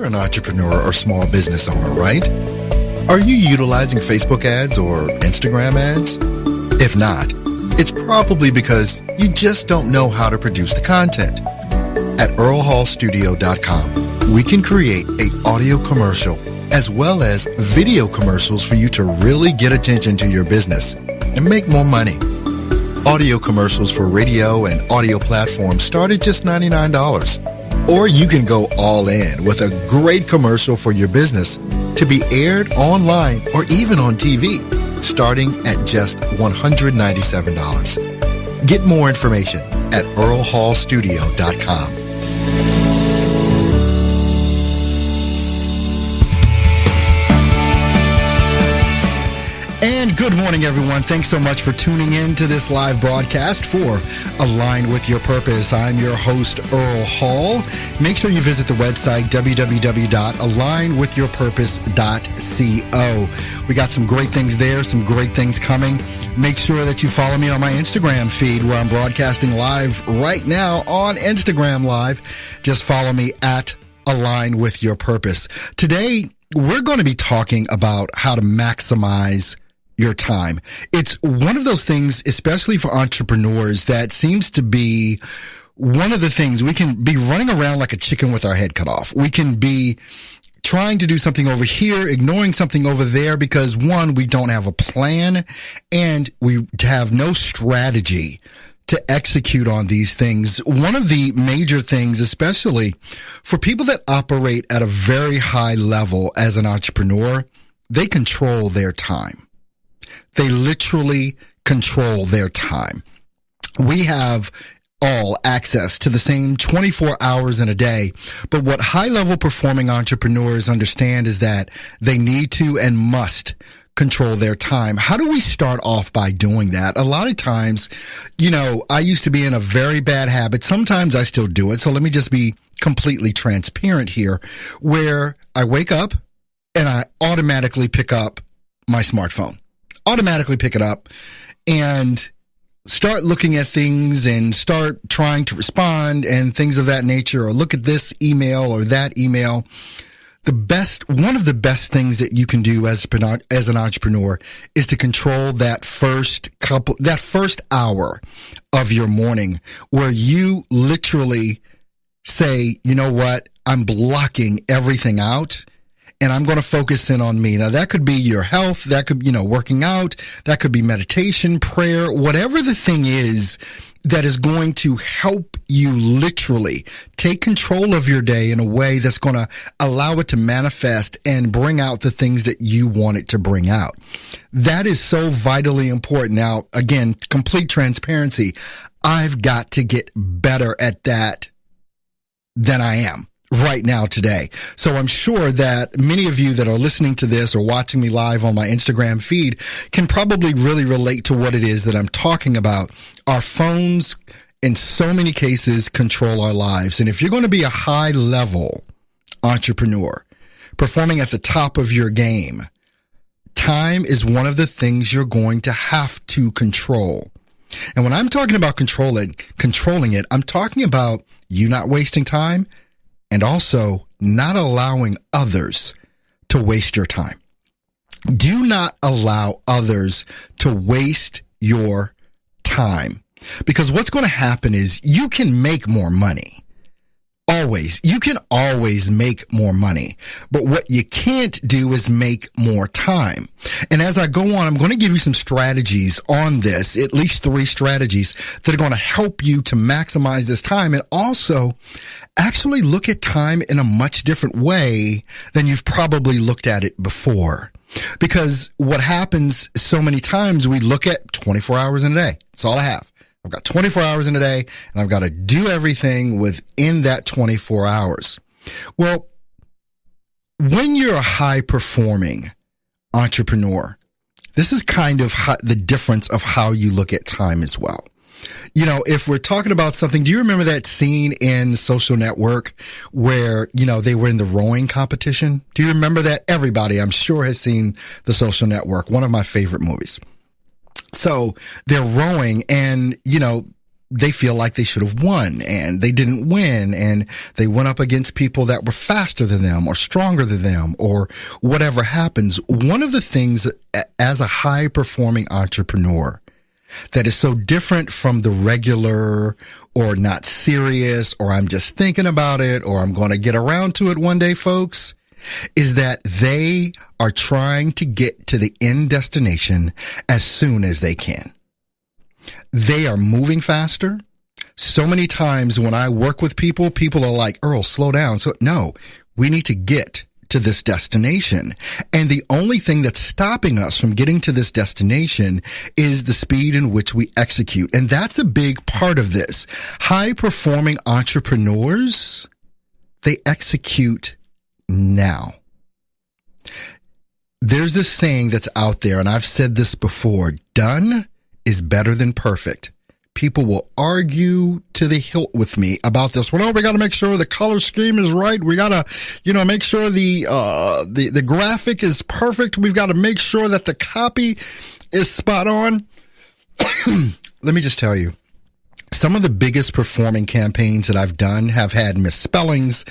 You're an entrepreneur or small business owner, right? Are you utilizing Facebook ads or Instagram ads? If not, it's probably because you just don't know how to produce the content. At earlhallstudio.com, we can create an audio commercial as well as video commercials for you to really get attention to your business and make more money. Audio commercials for radio and audio platforms start at just $99. Or you can go all in with a great commercial for your business to be aired online or even on TV, starting at just $197. Get more information at earlhallstudio.com. And good morning, everyone. Thanks so much for tuning in to this live broadcast for Align with Your Purpose. I'm your host, Earl Hall. Make sure you visit the website, www.alignwithyourpurpose.co. We got some great things there, some great things coming. Make sure that you follow me on my Instagram feed where I'm broadcasting live right now on Instagram Live. Just follow me at Align with Your Purpose. Today, we're going to be talking about how to maximize your time. It's one of those things, especially for entrepreneurs, that seems to be one of the things. We can be running around like a chicken with our head cut off. We can be trying to do something over here, ignoring something over there because, one, we don't have a plan and we have no strategy to execute on these things. One of the major things, especially for people that operate at a very high level as an entrepreneur, they control their time. They literally control their time. We have all access to the same 24 hours in a day. But what high-level performing entrepreneurs understand is that they need to and must control their time. How do we start off by doing that? A lot of times, I used to be in a very bad habit. Sometimes I still do it. So let me just be completely transparent here, where I wake up and I automatically pick up my smartphone. Automatically pick it up and start looking at things and start trying to respond and things of that nature, or look at this email or that email. One of the best things that you can do as an entrepreneur is to control that first hour of your morning, where you literally say, you know what, I'm blocking everything out and I'm going to focus in on me. Now, that could be your health. That could, working out. That could be meditation, prayer, whatever the thing is that is going to help you literally take control of your day in a way that's going to allow it to manifest and bring out the things that you want it to bring out. That is so vitally important. Now, again, complete transparency. I've got to get better at that than I am right now today. So I'm sure that many of you that are listening to this or watching me live on my Instagram feed can probably really relate to what it is that I'm talking about. Our phones, in so many cases, control our lives. And if you're going to be a high-level entrepreneur, performing at the top of your game, time is one of the things you're going to have to control. And when I'm talking about controlling it, I'm talking about you not wasting time and also not allowing others to waste your time. Do not allow others to waste your time, because what's going to happen is you can make more money. Always. You can always make more money. But what you can't do is make more time. And as I go on, I'm going to give you some strategies on this, at least 3 strategies that are going to help you to maximize this time and also actually look at time in a much different way than you've probably looked at it before. Because what happens so many times, we look at 24 hours in a day. That's all I have. I've got 24 hours in a day and I've got to do everything within that 24 hours. Well, when you're a high performing entrepreneur, this is kind of the difference of how you look at time as well. If we're talking about something, do you remember that scene in Social Network where, they were in the rowing competition? Do you remember that? Everybody, I'm sure, has seen The Social Network, one of my favorite movies. So they're rowing and, they feel like they should have won and they didn't win, and they went up against people that were faster than them or stronger than them or whatever happens. One of the things as a high performing entrepreneur that is so different from the regular or not serious or I'm just thinking about it or I'm going to get around to it one day, folks, is that they are trying to get to the end destination as soon as they can. They are moving faster. So many times when I work with people, people are like, Earl, slow down. So no, we need to get to this destination. And the only thing that's stopping us from getting to this destination is the speed in which we execute. And that's a big part of this. High performing entrepreneurs, they execute now. There's this saying that's out there, and I've said this before, done is better than perfect. People will argue to the hilt with me about this. Well, no, we got to make sure the color scheme is right. We got to, make sure the graphic is perfect. We've got to make sure that the copy is spot on. Let me just tell you, some of the biggest performing campaigns that I've done have had misspellings.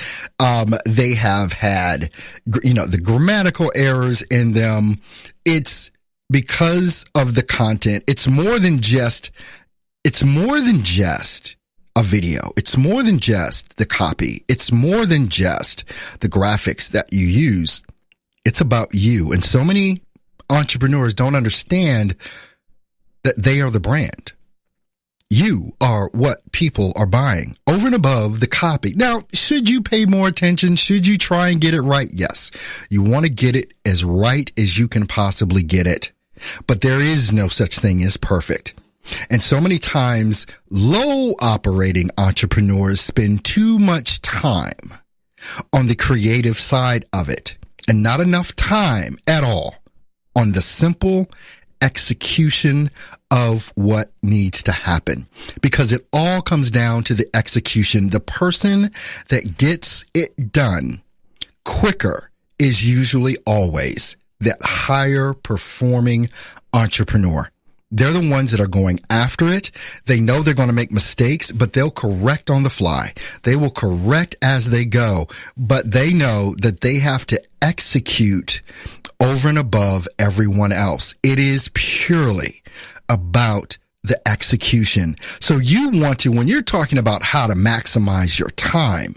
They have had, the grammatical errors in them. It's because of the content. It's more than just a video. It's more than just the copy. It's more than just the graphics that you use. It's about you. And so many entrepreneurs don't understand that they are the brand. You are what people are buying over and above the copy. Now, should you pay more attention? Should you try and get it right? Yes. You want to get it as right as you can possibly get it. But there is no such thing as perfect. And so many times, low operating entrepreneurs spend too much time on the creative side of it and not enough time at all on the simple execution of what needs to happen, because it all comes down to the execution. The person that gets it done quicker is usually always that higher performing entrepreneur. They're the ones that are going after it. They know they're going to make mistakes, but they'll correct on the fly. They will correct as they go, but they know that they have to execute over and above everyone else. It is purely about the execution. So you want to, when you're talking about how to maximize your time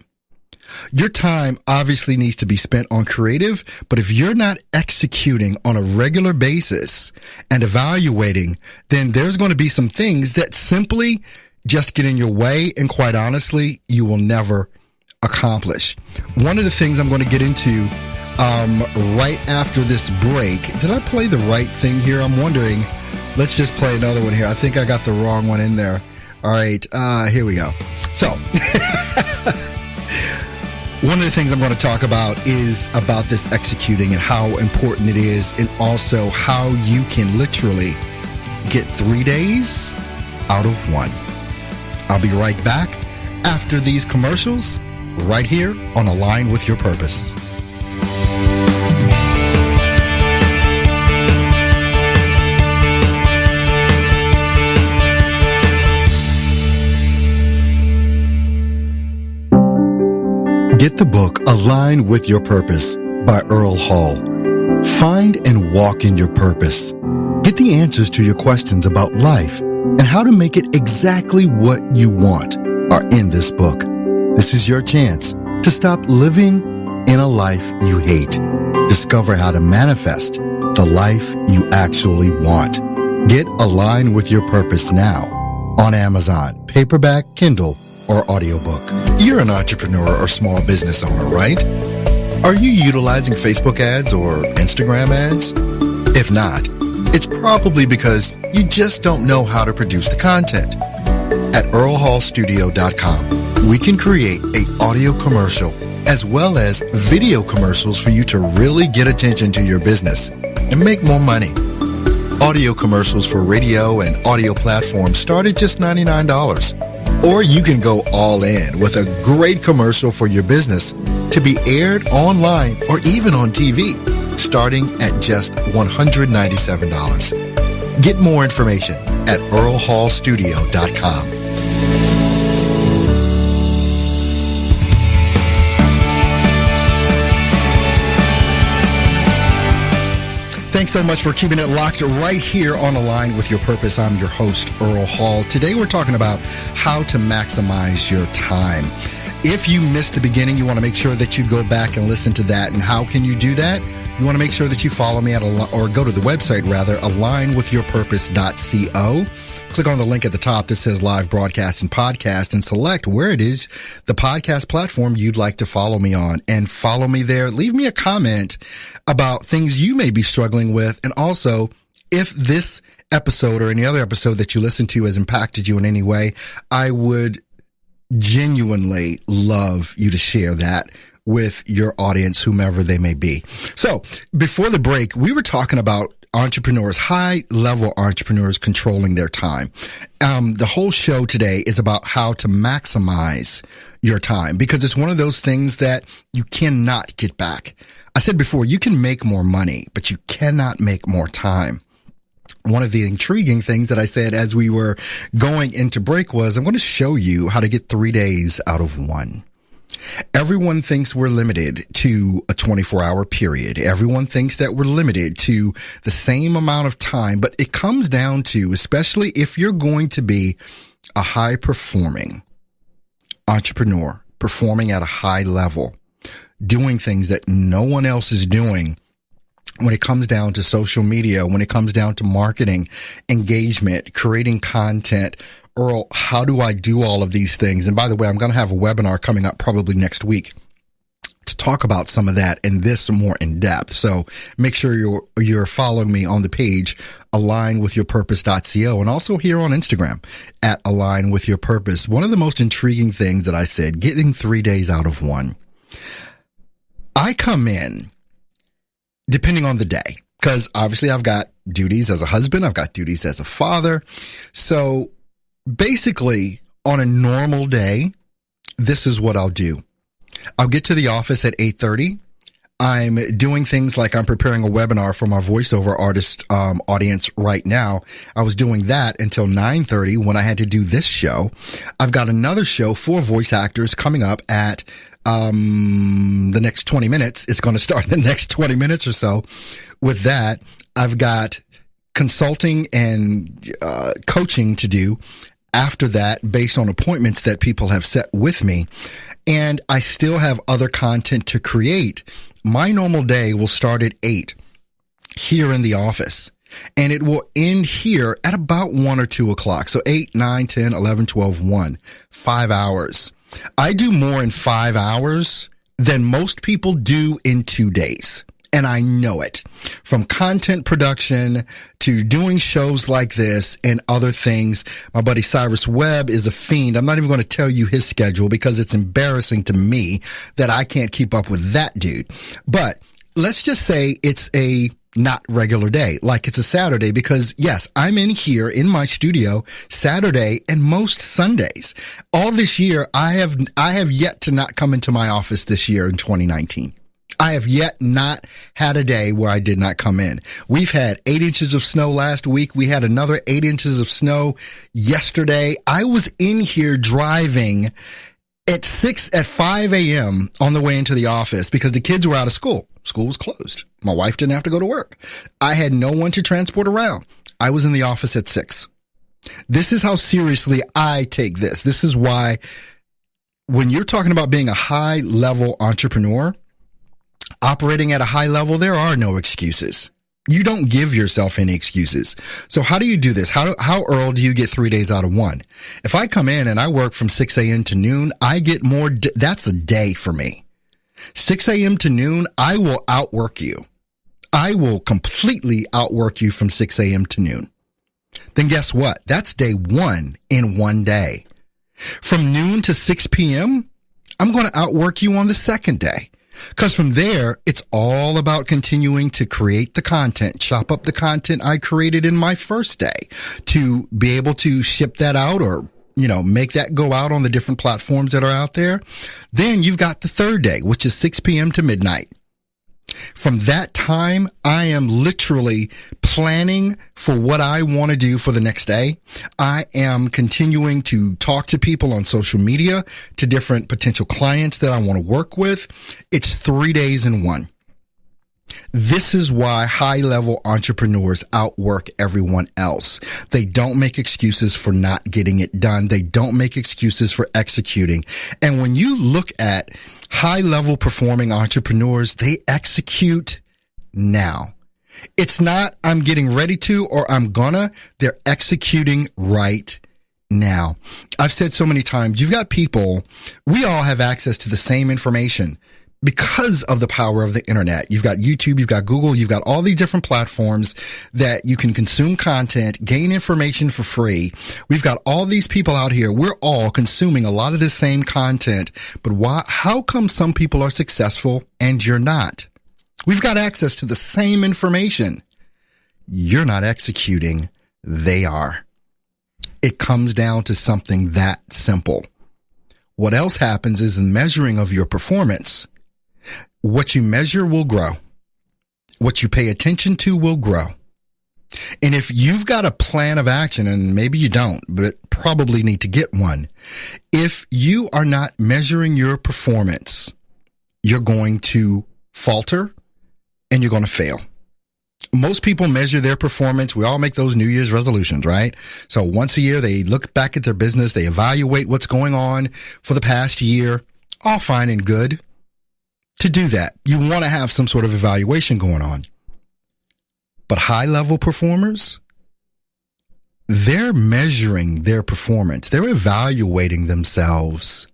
obviously needs to be spent on creative, but if you're not executing on a regular basis and evaluating, then there's going to be some things that simply just get in your way, and quite honestly, you will never accomplish. One of the things I'm going to get into right after this break, did I play the right thing here? I'm wondering. Let's just play another one here. I think I got the wrong one in there. All right, here we go. So, one of the things I'm going to talk about is about this executing and how important it is, and also how you can literally get 3 days out of one. I'll be right back after these commercials right here on Align with Your Purpose. Get the book Align with Your Purpose by Earl Hall. Find and walk in your purpose. Get the answers to your questions about life and how to make it exactly what you want are in this book. This is your chance to stop living in a life you hate. Discover how to manifest the life you actually want. Get Align with Your Purpose now on Amazon, paperback, Kindle, or audiobook. You're an entrepreneur or small business owner, right? Are you utilizing Facebook ads or Instagram ads? If not, it's probably because you just don't know how to produce the content. At earlhallstudio.com, we can create an audio commercial as well as video commercials for you to really get attention to your business and make more money. Audio commercials for radio and audio platforms start at just $99. Or you can go all in with a great commercial for your business to be aired online or even on TV, starting at just $197. Get more information at earlhallstudio.com. Thanks so much for keeping it locked right here on Align with Your Purpose. I'm your host, Earl Hall. Today we're talking about how to maximize your time. If you missed the beginning, you want to make sure that you go back and listen to that. And how can you do that? You want to make sure that you follow me or go to the website rather, alignwithyourpurpose.co. Click on the link at the top that says live broadcast and podcast and select where it is the podcast platform you'd like to follow me on, and follow me there. Leave me a comment about things you may be struggling with. And also, if this episode or any other episode that you listen to has impacted you in any way, I would genuinely love you to share that with your audience, whomever they may be. So before the break, we were talking about entrepreneurs, high-level entrepreneurs controlling their time. The whole show today is about how to maximize your time, because it's one of those things that you cannot get back. I said before, you can make more money, but you cannot make more time. One of the intriguing things that I said as we were going into break was, I'm going to show you how to get 3 days out of one. Everyone thinks we're limited to a 24-hour period. Everyone thinks that we're limited to the same amount of time, but it comes down to, especially if you're going to be a high-performing entrepreneur, performing at a high level, doing things that no one else is doing, when it comes down to social media, when it comes down to marketing, engagement, creating content. Earl, how do I do all of these things? And by the way, I'm going to have a webinar coming up probably next week to talk about some of that and this more in depth. So make sure you're following me on the page, alignwithyourpurpose.co, and also here on Instagram at alignwithyourpurpose. One of the most intriguing things that I said, getting 3 days out of one. I come in depending on the day, because obviously I've got duties as a husband, I've got duties as a father. So basically, on a normal day, this is what I'll do. I'll get to the office at 8:30. I'm doing things like I'm preparing a webinar for my voiceover artist audience right now. I was doing that until 9:30 when I had to do this show. I've got another show for voice actors coming up at the next 20 minutes. It's going to start in the next 20 minutes or so. With that, I've got consulting and coaching to do after that, based on appointments that people have set with me. And I still have other content to create. My normal day will start at 8 here in the office, and it will end here at about 1 or 2 o'clock. So 8, 9, 10, 11, 12, 1, 5 hours. I do more in 5 hours than most people do in 2 days. And I know it. From content production to doing shows like this and other things. My buddy Cyrus Webb is a fiend. I'm not even going to tell you his schedule because it's embarrassing to me that I can't keep up with that dude. But let's just say it's a not regular day, like it's a Saturday, because yes, I'm in here in my studio Saturday and most Sundays. All this year, I have yet to not come into my office this year in 2019. I have yet not had a day where I did not come in. We've had 8 inches of snow last week. We had another 8 inches of snow yesterday. I was in here driving at 5 a.m. on the way into the office because the kids were out of school. School was closed. My wife didn't have to go to work. I had no one to transport around. I was in the office at 6. This is how seriously I take this. This is why when you're talking about being a high-level entrepreneur, operating at a high level, there are no excuses. You don't give yourself any excuses. So how do you do this? How Earl, do you get 3 days out of one? If I come in and I work from 6 a.m. to noon, I get more. That's a day for me. 6 a.m. to noon, I will outwork you. I will completely outwork you from 6 a.m. to noon. Then guess what? That's day one in one day. From noon to 6 p.m., I'm going to outwork you on the second day. Because from there, it's all about continuing to create the content, chop up the content I created in my first day to be able to ship that out or, make that go out on the different platforms that are out there. Then you've got the third day, which is 6 p.m. to midnight. From that time, I am literally planning for what I want to do for the next day. I am continuing to talk to people on social media, to different potential clients that I want to work with. It's 3 days in one. This is why high-level entrepreneurs outwork everyone else. They don't make excuses for not getting it done. They don't make excuses for executing. And when you look at high-level performing entrepreneurs, they execute now. It's not, I'm getting ready to, or I'm gonna. They're executing right now. I've said so many times, you've got people, we all have access to the same information because of the power of the internet. You've got YouTube, you've got Google, you've got all these different platforms that you can consume content, gain information for free. We've got all these people out here. We're all consuming a lot of the same content, but how come some people are successful and you're not? We've got access to the same information. You're not executing. They are. It comes down to something that simple. What else happens is in measuring of your performance, what you measure will grow. What you pay attention to will grow. And if you've got a plan of action, and maybe you don't, but probably need to get one, if you are not measuring your performance, you're going to falter and you're going to fail. Most people measure their performance. We all make those New Year's resolutions, right? So once a year, they look back at their business. They evaluate what's going on for the past year. All fine and good. To do that, you want to have some sort of evaluation going on. But high-level performers, they're measuring their performance. They're evaluating themselves,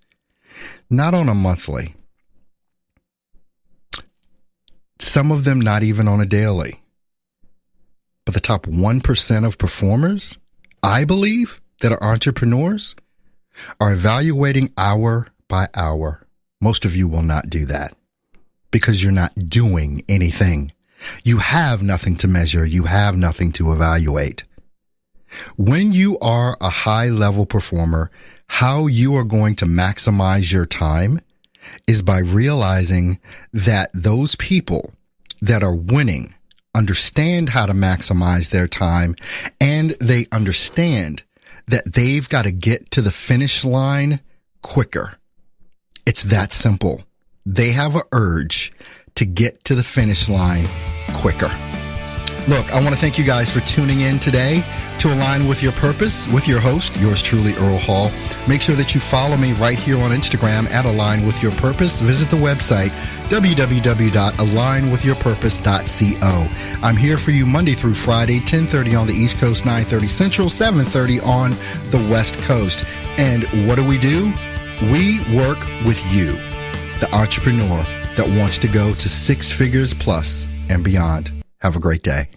not on a monthly. Some of them not even on a daily. But the top 1% of performers, I believe, that are entrepreneurs, are evaluating hour by hour. Most of you will not do that because you're not doing anything. You have nothing to measure. You have nothing to evaluate. When you are a high-level performer, how you are going to maximize your time is by realizing that those people that are winning understand how to maximize their time, and they understand that they've got to get to the finish line quicker. It's that simple. They have an urge to get to the finish line quicker. Look, I want to thank you guys for tuning in today to Align With Your Purpose with your host, yours truly, Earl Hall. Make sure that you follow me right here on Instagram at Align With Your Purpose. Visit the website, www.alignwithyourpurpose.co. I'm here for you Monday through Friday, 10:30 on the East Coast, 9:30 Central, 7:30 on the West Coast. And what do? We work with you, the entrepreneur that wants to go to 6 figures plus and beyond. Have a great day.